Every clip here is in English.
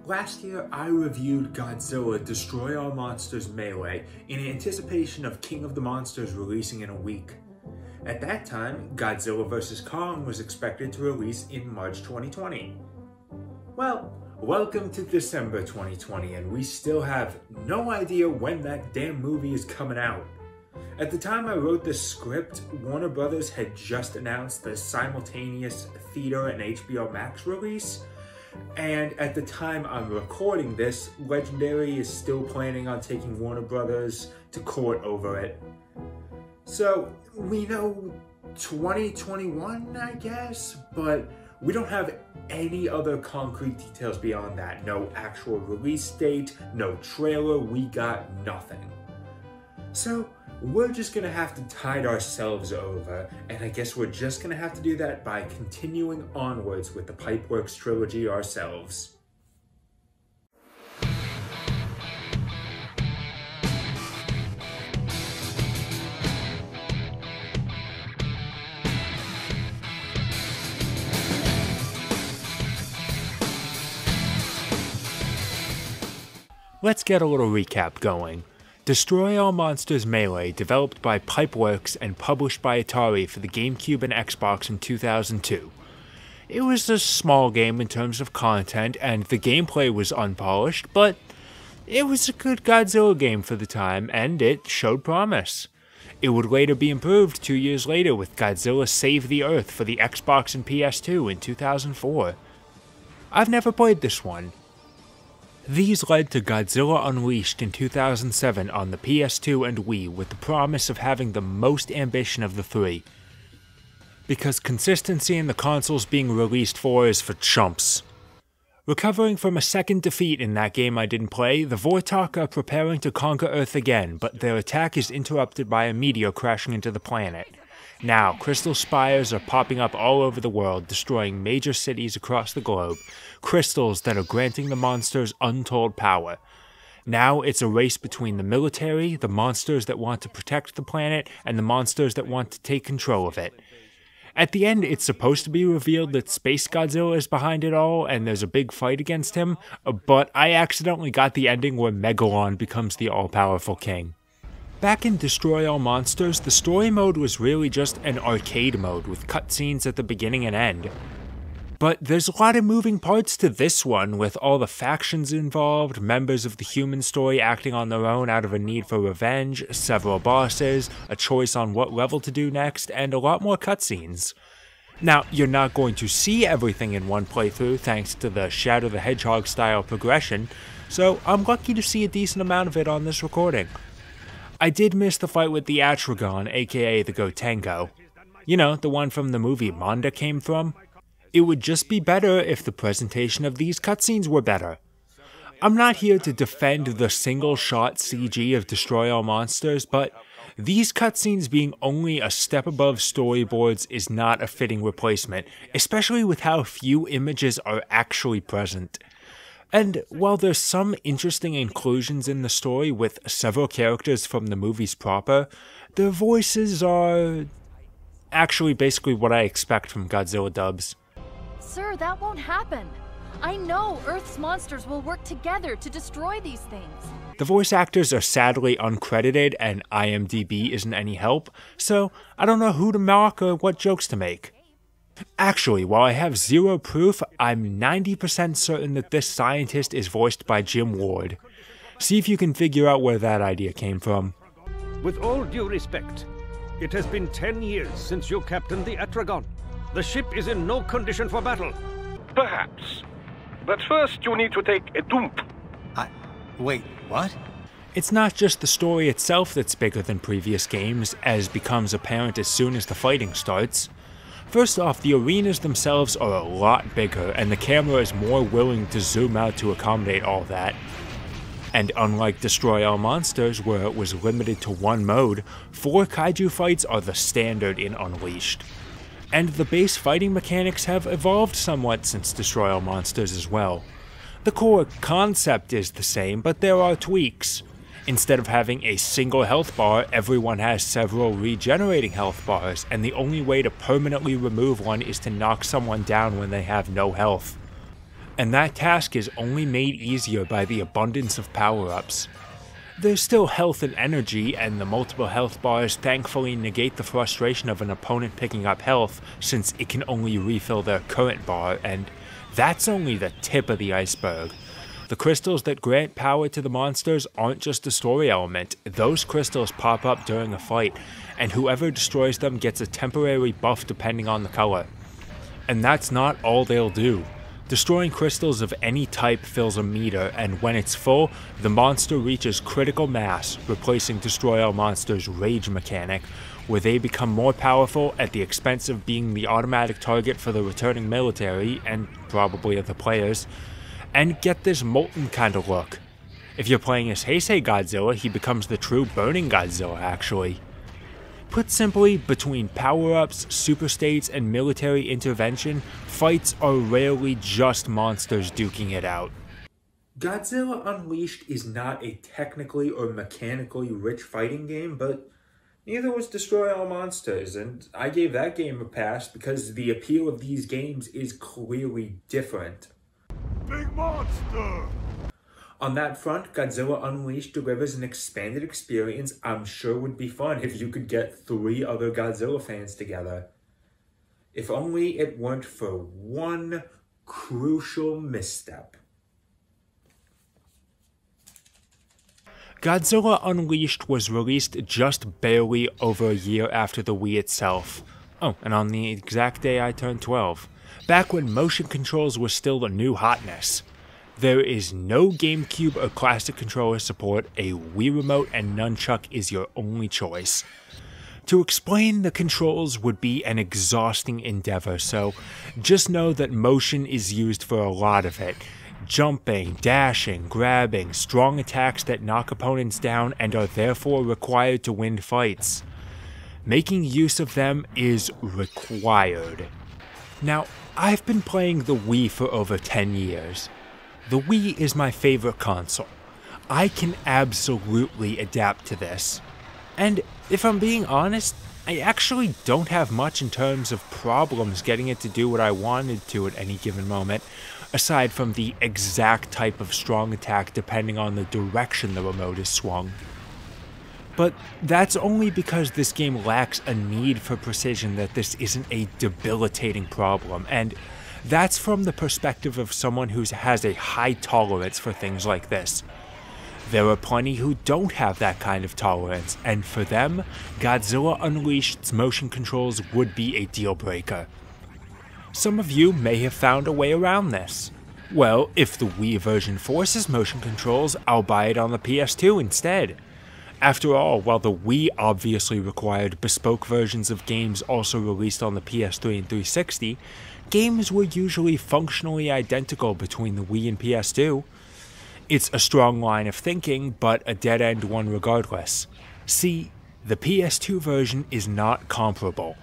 Last year, I reviewed Godzilla Destroy All Monsters Melee in anticipation of King of the Monsters releasing in a week. At that time, Godzilla vs. Kong was expected to release in March 2020. Well, welcome to December 2020, and we still have no idea when that damn movie is coming out. At the time I wrote this script, Warner Brothers had just announced the simultaneous theater and HBO Max release, and at the time I'm recording this, Legendary is still planning on taking Warner Brothers to court over it. So, we know 2021, I guess, but we don't have any other concrete details beyond that. No actual release date, no trailer, we got nothing. So, we're just gonna have to tide ourselves over, and I guess we're just gonna have to do that by continuing onwards with the Pipeworks trilogy ourselves. Let's get a little recap going. Destroy All Monsters Melee, developed by Pipeworks and published by Atari for the GameCube and Xbox in 2002. It was a small game in terms of content, and the gameplay was unpolished, but it was a good Godzilla game for the time, and it showed promise. It would later be improved 2 years later with Godzilla Save the Earth for the Xbox and PS2 in 2004. I've never played this one. These led to Godzilla Unleashed in 2007 on the PS2 and Wii with the promise of having the most ambition of the three. Because consistency in the consoles being released for is for chumps. Recovering from a second defeat in that game I didn't play, the Vortok are preparing to conquer Earth again, but their attack is interrupted by a meteor crashing into the planet. Now, crystal spires are popping up all over the world, destroying major cities across the globe, crystals that are granting the monsters untold power. Now it's a race between the military, the monsters that want to protect the planet, and the monsters that want to take control of it. At the end, it's supposed to be revealed that Space Godzilla is behind it all, and there's a big fight against him, but I accidentally got the ending where Megalon becomes the all-powerful king. Back in Destroy All Monsters, the story mode was really just an arcade mode with cutscenes at the beginning and end. But there's a lot of moving parts to this one, with all the factions involved, members of the human story acting on their own out of a need for revenge, several bosses, a choice on what level to do next, and a lot more cutscenes. Now, you're not going to see everything in one playthrough thanks to the Shadow the Hedgehog style progression, so I'm lucky to see a decent amount of it on this recording. I did miss the fight with the Atragon, aka the Gotenko. You know, the one from the movie Manda came from. It would just be better if the presentation of these cutscenes were better. I'm not here to defend the single-shot CG of Destroy All Monsters, but these cutscenes being only a step above storyboards is not a fitting replacement, especially with how few images are actually present. And while there's some interesting inclusions in the story with several characters from the movies proper, their voices are actually basically what I expect from Godzilla dubs. Sir, that won't happen. I know Earth's monsters will work together to destroy these things. The voice actors are sadly uncredited and IMDb isn't any help, so I don't know who to mock or what jokes to make. Actually, while I have zero proof, I'm 90% certain that this scientist is voiced by Jim Ward. See if you can figure out where that idea came from. With all due respect, it has been 10 years since you captained the Atragon. The ship is in no condition for battle. Perhaps. But first you need to take a dump. Wait, what? It's not just the story itself that's bigger than previous games, as becomes apparent as soon as the fighting starts. First off, the arenas themselves are a lot bigger, and the camera is more willing to zoom out to accommodate all that. And unlike Destroy All Monsters, where it was limited to one mode, 4 kaiju fights are the standard in Unleashed. And the base fighting mechanics have evolved somewhat since Destroy All Monsters as well. The core concept is the same, but there are tweaks. Instead of having a single health bar, everyone has several regenerating health bars, and the only way to permanently remove one is to knock someone down when they have no health. and that task is only made easier by the abundance of power-ups. There's still health and energy, and the multiple health bars thankfully negate the frustration of an opponent picking up health since it can only refill their current bar, and that's only the tip of the iceberg. The crystals that grant power to the monsters aren't just a story element. Those crystals pop up during a fight, and whoever destroys them gets a temporary buff depending on the color. And that's not all they'll do. Destroying crystals of any type fills a meter, and when it's full, the monster reaches critical mass, replacing Destroy All Monsters' rage mechanic, where they become more powerful at the expense of being the automatic target for the returning military, and probably other players, and get this molten kind of look. If you're playing as Heisei Godzilla, he becomes the true burning Godzilla actually. Put simply, between power-ups, super states, and military intervention, fights are rarely just monsters duking it out. Godzilla Unleashed is not a technically or mechanically rich fighting game, but neither was Destroy All Monsters, and I gave that game a pass because the appeal of these games is clearly different. Big monster! On that front, Godzilla Unleashed delivers an expanded experience I'm sure would be fun if you could get 3 other Godzilla fans together. If only it weren't for one crucial misstep. Godzilla Unleashed was released just barely over a year after the Wii itself. Oh, and on the exact day I turned 12. Back when motion controls were still the new hotness. There is no GameCube or Classic controller support, a Wii Remote and Nunchuck is your only choice. To explain the controls would be an exhausting endeavor, so just know that motion is used for a lot of it. Jumping, dashing, grabbing, strong attacks that knock opponents down and are therefore required to win fights. Making use of them is required. Now, I've been playing the Wii for over 10 years. The Wii is my favorite console. I can absolutely adapt to this. And if I'm being honest, I actually don't have much in terms of problems getting it to do what I wanted to at any given moment, aside from the exact type of strong attack depending on the direction the remote is swung. But that's only because this game lacks a need for precision that this isn't a debilitating problem, and that's from the perspective of someone who has a high tolerance for things like this. There are plenty who don't have that kind of tolerance, and for them, Godzilla Unleashed's motion controls would be a deal breaker. Some of you may have found a way around this. Well, if the Wii version forces motion controls, I'll buy it on the PS2 instead. After all, while the Wii obviously required bespoke versions of games also released on the PS3 and 360, games were usually functionally identical between the Wii and PS2. It's a strong line of thinking, but a dead-end one regardless. See, the PS2 version is not comparable.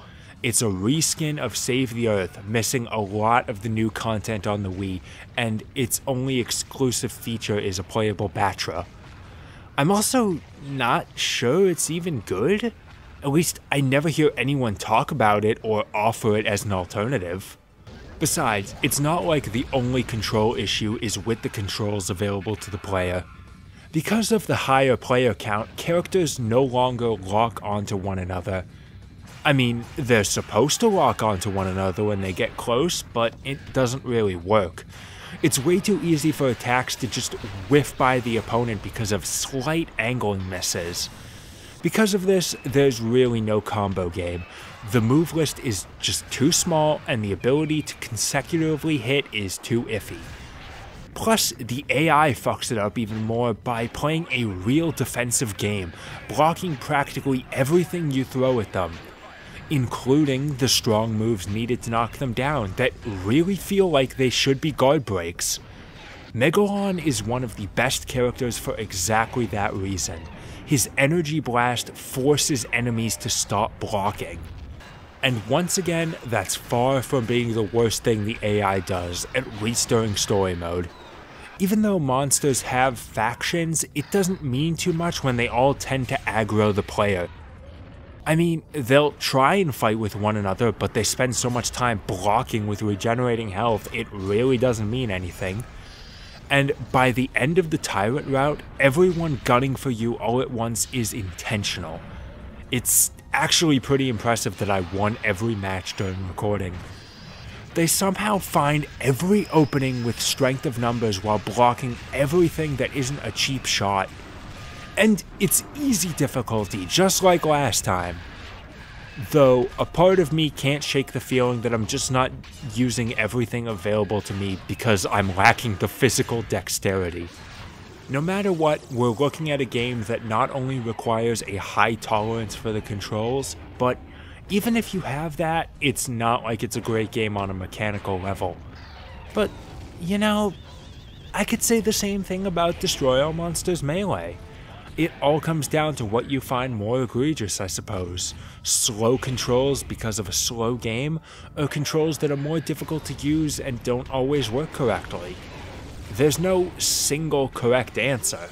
It's a reskin of Save the Earth, missing a lot of the new content on the Wii, and its only exclusive feature is a playable Batra. I'm also not sure it's even good. At least I never hear anyone talk about it or offer it as an alternative. Besides, it's not like the only control issue is with the controls available to the player. Because of the higher player count, characters no longer lock onto one another. I mean, they're supposed to lock onto one another when they get close, but it doesn't really work. It's way too easy for attacks to just whiff by the opponent because of slight angle misses. Because of this, there's really no combo game. The move list is just too small, and the ability to consecutively hit is too iffy. Plus, the AI fucks it up even more by playing a real defensive game, blocking practically everything you throw at them, including the strong moves needed to knock them down that really feel like they should be guard breaks. Megalon is one of the best characters for exactly that reason. His energy blast forces enemies to stop blocking. And once again, that's far from being the worst thing the AI does, at least during story mode. Even though monsters have factions, it doesn't mean too much when they all tend to aggro the player. I mean, they'll try and fight with one another, but they spend so much time blocking with regenerating health, it really doesn't mean anything. And by the end of the Tyrant route, everyone gunning for you all at once is intentional. It's actually pretty impressive that I won every match during recording. They somehow find every opening with strength of numbers while blocking everything that isn't a cheap shot. And it's easy difficulty, just like last time. Though, a part of me can't shake the feeling that I'm just not using everything available to me because I'm lacking the physical dexterity. No matter what, we're looking at a game that not only requires a high tolerance for the controls, but even if you have that, it's not like it's a great game on a mechanical level. But, you know, I could say the same thing about Destroy All Monsters Melee. It all comes down to what you find more egregious, I suppose. Slow controls because of a slow game, or controls that are more difficult to use and don't always work correctly. There's no single correct answer.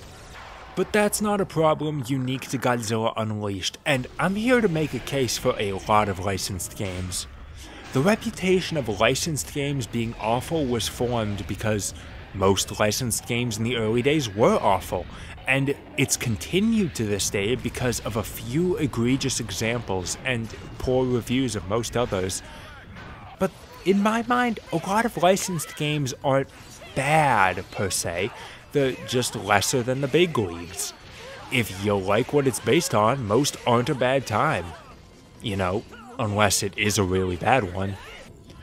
But that's not a problem unique to Godzilla Unleashed, and I'm here to make a case for a lot of licensed games. The reputation of licensed games being awful was formed because most licensed games in the early days were awful, and it's continued to this day because of a few egregious examples and poor reviews of most others. But in my mind, a lot of licensed games aren't bad per se, they're just lesser than the big leagues. If you like what it's based on, most aren't a bad time. You know, unless it is a really bad one.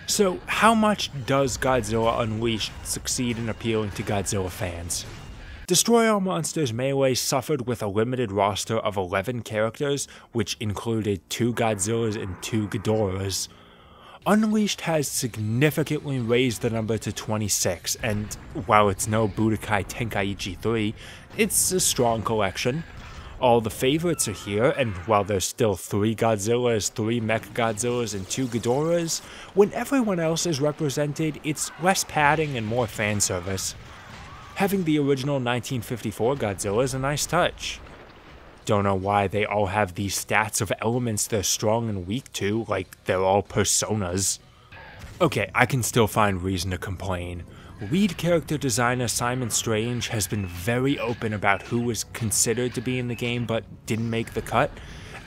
So, how much does Godzilla Unleashed succeed in appealing to Godzilla fans? Destroy All Monsters Melee suffered with a limited roster of 11 characters, which included 2 Godzillas and 2 Ghidorahs. Unleashed has significantly raised the number to 26, and while it's no Budokai Tenkaichi 3, it's a strong collection. All the favorites are here, and while there's still 3 Godzillas, 3 Mechagodzillas, and 2 Ghidorahs, when everyone else is represented, it's less padding and more fan service. Having the original 1954 Godzilla is a nice touch. Don't know why they all have these stats of elements they're strong and weak to, like they're all personas. Okay, I can still find reason to complain. Lead character designer Simon Strange has been very open about who was considered to be in the game but didn't make the cut,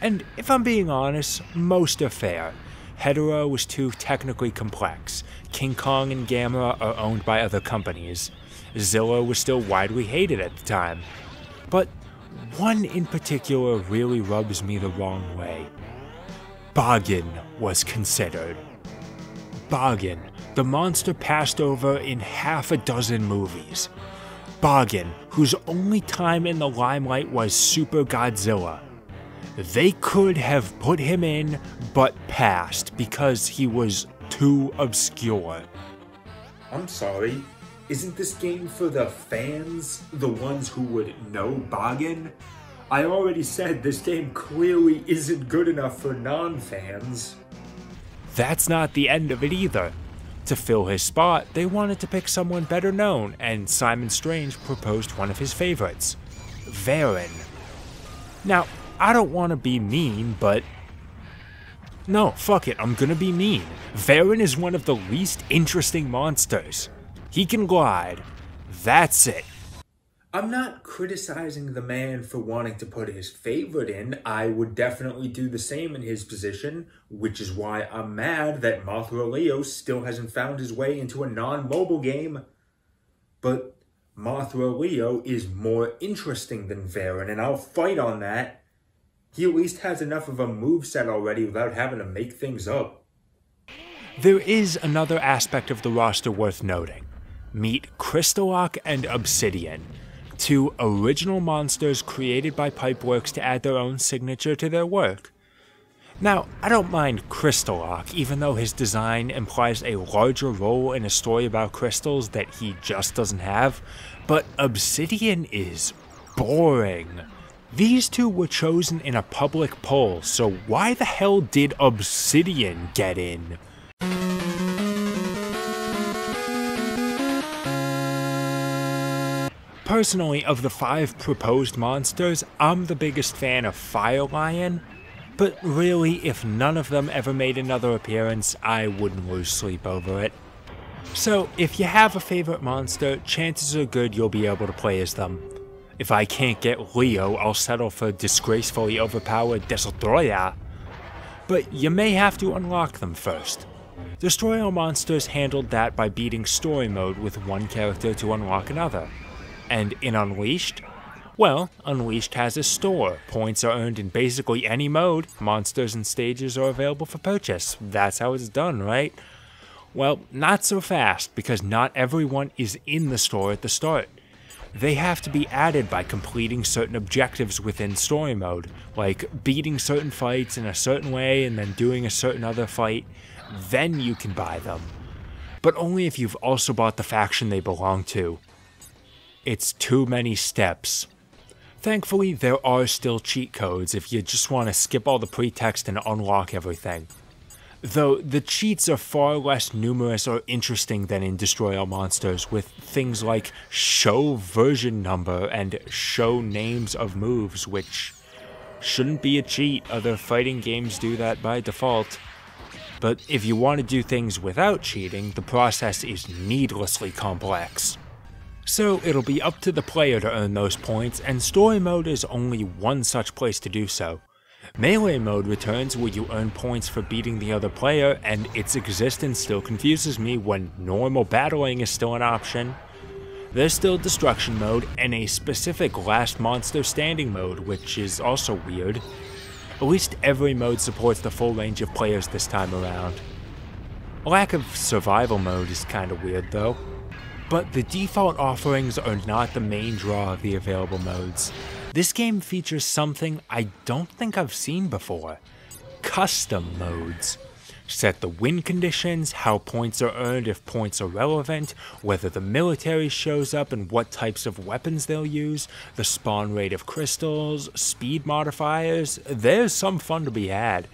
and if I'm being honest, most are fair. Hedorah was too technically complex, King Kong and Gamera are owned by other companies, Zilla was still widely hated at the time, but one in particular really rubs me the wrong way. Bagan was considered. Bagan, the monster passed over in half a dozen movies. Bagan, whose only time in the limelight was Super Godzilla. They could have put him in, but passed because he was too obscure. I'm sorry, isn't this game for the fans? The ones who would know Bagan? I already said this game clearly isn't good enough for non-fans. That's not the end of it either. To fill his spot, they wanted to pick someone better known, and Simon Strange proposed one of his favorites, Varan. Now, I don't want to be mean, but... No, fuck it, I'm gonna be mean. Varan is one of the least interesting monsters. He can glide. That's it. I'm not criticizing the man for wanting to put his favorite in. I would definitely do the same in his position, which is why I'm mad that Mothra Leo still hasn't found his way into a non-mobile game. But Mothra Leo is more interesting than Varan, and I'll fight on that. He at least has enough of a moveset already without having to make things up. There is another aspect of the roster worth noting. Meet Crystallock and Obsidian, 2 original monsters created by Pipeworks to add their own signature to their work. Now, I don't mind Crystallock, even though his design implies a larger role in a story about crystals that he just doesn't have, but Obsidian is boring. These 2 were chosen in a public poll, so why the hell did Obsidian get in? Personally, of the 5 proposed monsters, I'm the biggest fan of Fire Lion, But really, if none of them ever made another appearance, I wouldn't lose sleep over it. So, if you have a favorite monster, chances are good you'll be able to play as them. If I can't get Leo, I'll settle for disgracefully overpowered Destroyer. But you may have to unlock them first. Destroy All Monsters handled that by beating story mode with one character to unlock another. And in Unleashed? Well, Unleashed has a store. Points are earned in basically any mode. Monsters and stages are available for purchase. That's how it's done, right? Well, not so fast, because not everyone is in the store at the start. They have to be added by completing certain objectives within story mode, like beating certain fights in a certain way and then doing a certain other fight. Then you can buy them. But only if you've also bought the faction they belong to. It's too many steps. Thankfully, there are still cheat codes if you just want to skip all the pretext and unlock everything. Though the cheats are far less numerous or interesting than in Destroy All Monsters, with things like show version number and show names of moves, which shouldn't be a cheat. Other fighting games do that by default. But if you want to do things without cheating, the process is needlessly complex. So it'll be up to the player to earn those points, and story mode is only one such place to do so. Melee mode returns where you earn points for beating the other player, and its existence still confuses me when normal battling is still an option. There's still destruction mode and a specific last monster standing mode, which is also weird. At least every mode supports the full range of players this time around. Lack of survival mode is kinda weird though. But the default offerings are not the main draw of the available modes. This game features something I don't think I've seen before. Custom modes. Set the win conditions, how points are earned if points are relevant, whether the military shows up and what types of weapons they'll use, the spawn rate of crystals, speed modifiers. There's some fun to be had.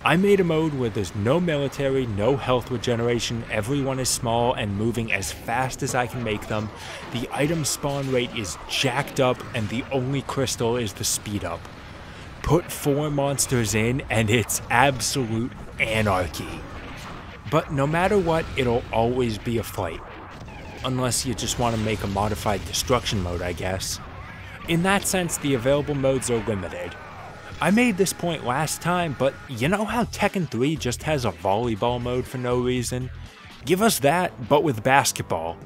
I made a mode where there's no military, no health regeneration, everyone is small and moving as fast as I can make them, the item spawn rate is jacked up, and the only crystal is the speed up. Put 4 monsters in and it's absolute anarchy. But no matter what, it'll always be a fight. Unless you just want to make a modified destruction mode, I guess. In that sense, the available modes are limited. I made this point last time, but you know how Tekken 3 just has a volleyball mode for no reason? Give us that, but with basketball.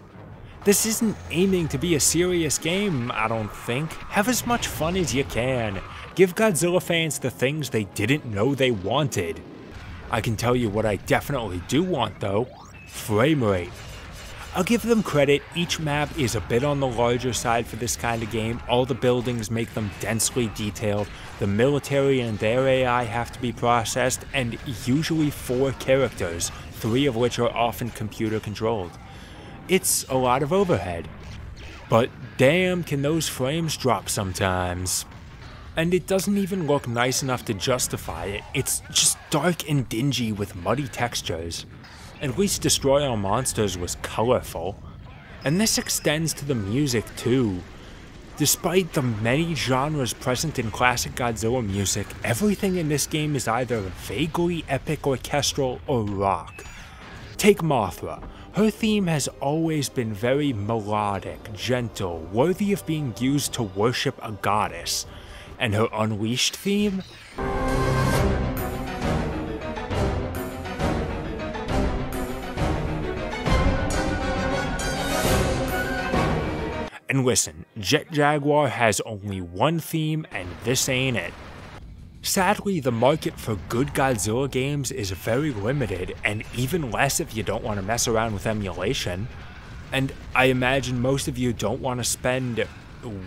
This isn't aiming to be a serious game, I don't think. Have as much fun as you can. Give Godzilla fans the things they didn't know they wanted. I can tell you what I definitely do want though. Frame rate. I'll give them credit, each map is a bit on the larger side for this kind of game, all the buildings make them densely detailed, the military and their AI have to be processed, and usually 4 characters, 3 of which are often computer controlled. It's a lot of overhead. But damn, can those frames drop sometimes. And it doesn't even look nice enough to justify it, it's just dark and dingy with muddy textures. At least Destroy All Monsters was colorful. And this extends to the music too. Despite the many genres present in classic Godzilla music, everything in this game is either vaguely epic orchestral or rock. Take Mothra. Her theme has always been very melodic, gentle, worthy of being used to worship a goddess. And her Unleashed theme? And listen, Jet Jaguar has only one theme, and this ain't it. Sadly, the market for good Godzilla games is very limited, and even less if you don't want to mess around with emulation. And I imagine most of you don't want to spend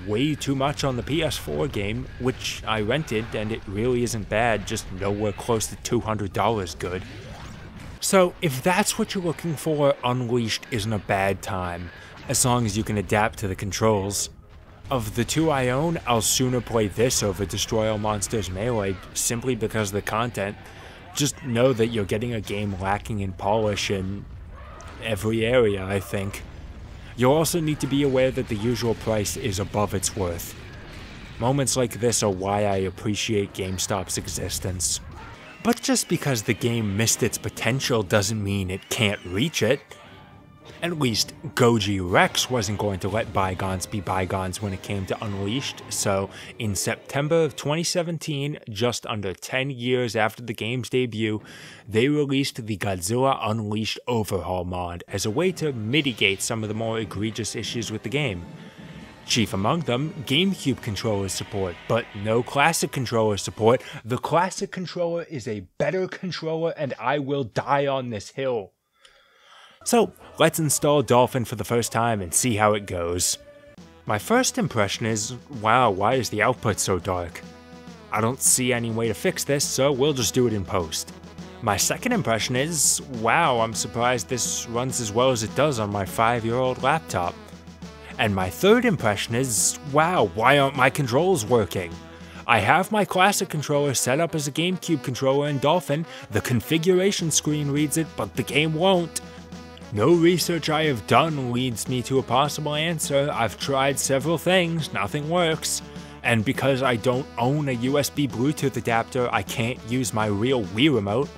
way too much on the PS4 game, which I rented, and it really isn't bad, just nowhere close to $200 good. So if that's what you're looking for, Unleashed isn't a bad time. As long as you can adapt to the controls. Of the 2 I own, I'll sooner play this over Destroy All Monsters Melee, simply because of the content. Just know that you're getting a game lacking in polish in every area, I think. You'll also need to be aware that the usual price is above its worth. Moments like this are why I appreciate GameStop's existence. But just because the game missed its potential doesn't mean it can't reach it. At least Gojirex wasn't going to let bygones be bygones when it came to Unleashed, so in September of 2017, just under 10 years after the game's debut, they released the Godzilla Unleashed Overhaul mod as a way to mitigate some of the more egregious issues with the game. Chief among them, GameCube controller support, but no classic controller support. The classic controller is a better controller and I will die on this hill. So, let's install Dolphin for the first time and see how it goes. My first impression is, wow, why is the output so dark? I don't see any way to fix this, so we'll just do it in post. My second impression is, wow, I'm surprised this runs as well as it does on my 5-year-old laptop. And my third impression is, wow, why aren't my controls working? I have my classic controller set up as a GameCube controller in Dolphin, the configuration screen reads it, but the game won't. No research I have done leads me to a possible answer. I've tried several things, nothing works. And because I don't own a USB Bluetooth adapter, I can't use my real Wii remote.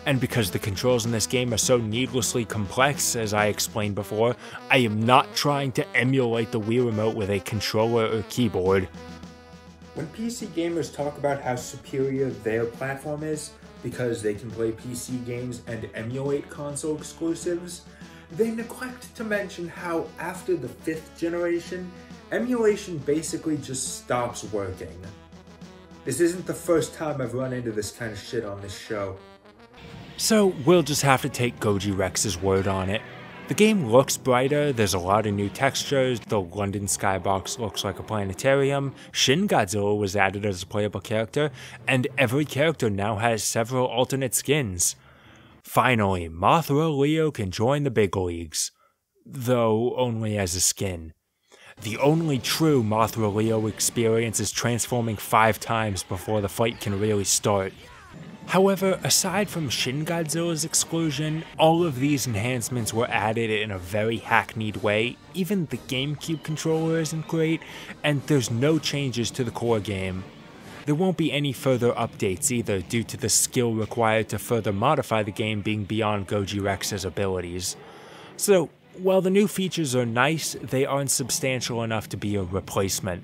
And because the controls in this game are so needlessly complex, as I explained before, I am not trying to emulate the Wii remote with a controller or keyboard. When PC gamers talk about how superior their platform is, because they can play PC games and emulate console exclusives, they neglect to mention how after the 5th generation, emulation basically just stops working. This isn't the first time I've run into this kind of shit on this show. So we'll just have to take Gojirex's word on it. The game looks brighter, there's a lot of new textures, the London skybox looks like a planetarium, Shin Godzilla was added as a playable character, and every character now has several alternate skins. Finally, Mothra Leo can join the big leagues, though only as a skin. The only true Mothra Leo experience is transforming 5 times before the fight can really start. However, aside from Shin Godzilla's exclusion, all of these enhancements were added in a very hackneyed way. Even the GameCube controller isn't great, and there's no changes to the core game. There won't be any further updates either due to the skill required to further modify the game being beyond Gojirex's abilities. So, while the new features are nice, they aren't substantial enough to be a replacement.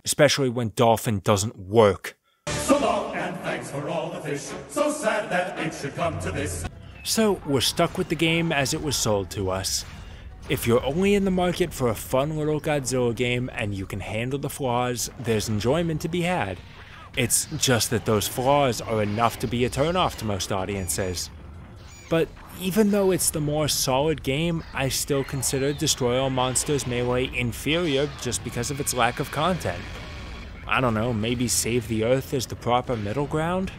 Especially when Dolphin doesn't work. So long and thanks for all the fish. So sad that it should come to this. So we're stuck with the game as it was sold to us. If you're only in the market for a fun little Godzilla game and you can handle the flaws, there's enjoyment to be had. It's just that those flaws are enough to be a turnoff to most audiences. But even though it's the more solid game, I still consider Destroy All Monsters Melee inferior just because of its lack of content. I don't know, maybe Save the Earth is the proper middle ground?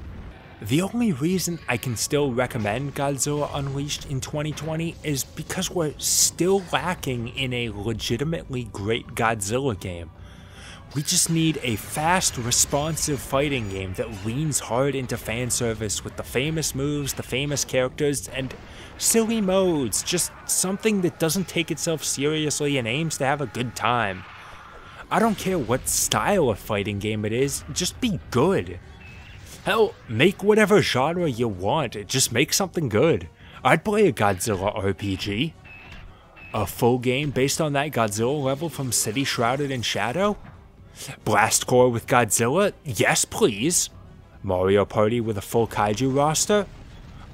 The only reason I can still recommend Godzilla Unleashed in 2020 is because we're still lacking in a legitimately great Godzilla game. We just need a fast, responsive fighting game that leans hard into fan service with the famous moves, the famous characters, and silly modes, just something that doesn't take itself seriously and aims to have a good time. I don't care what style of fighting game it is, just be good. Hell, make whatever genre you want, just make something good. I'd play a Godzilla RPG. A full game based on that Godzilla level from City Shrouded in Shadow? Blast Core with Godzilla? Yes please. Mario Party with a full kaiju roster?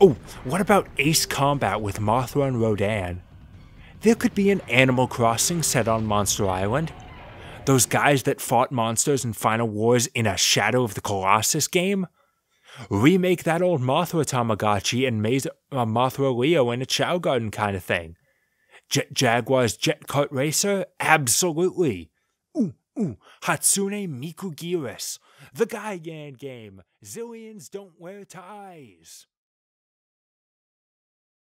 Oh, what about Ace Combat with Mothra and Rodan? There could be an Animal Crossing set on Monster Island. Those guys that fought monsters in Final Wars in a Shadow of the Colossus game? Remake that old Mothra Tamagotchi and make Mothra Leo in a Chow Garden kind of thing. Jet Jaguar's Jet Kart Racer? Absolutely. Hatsune Miku Giris. The Gigan game. Zillions don't wear ties.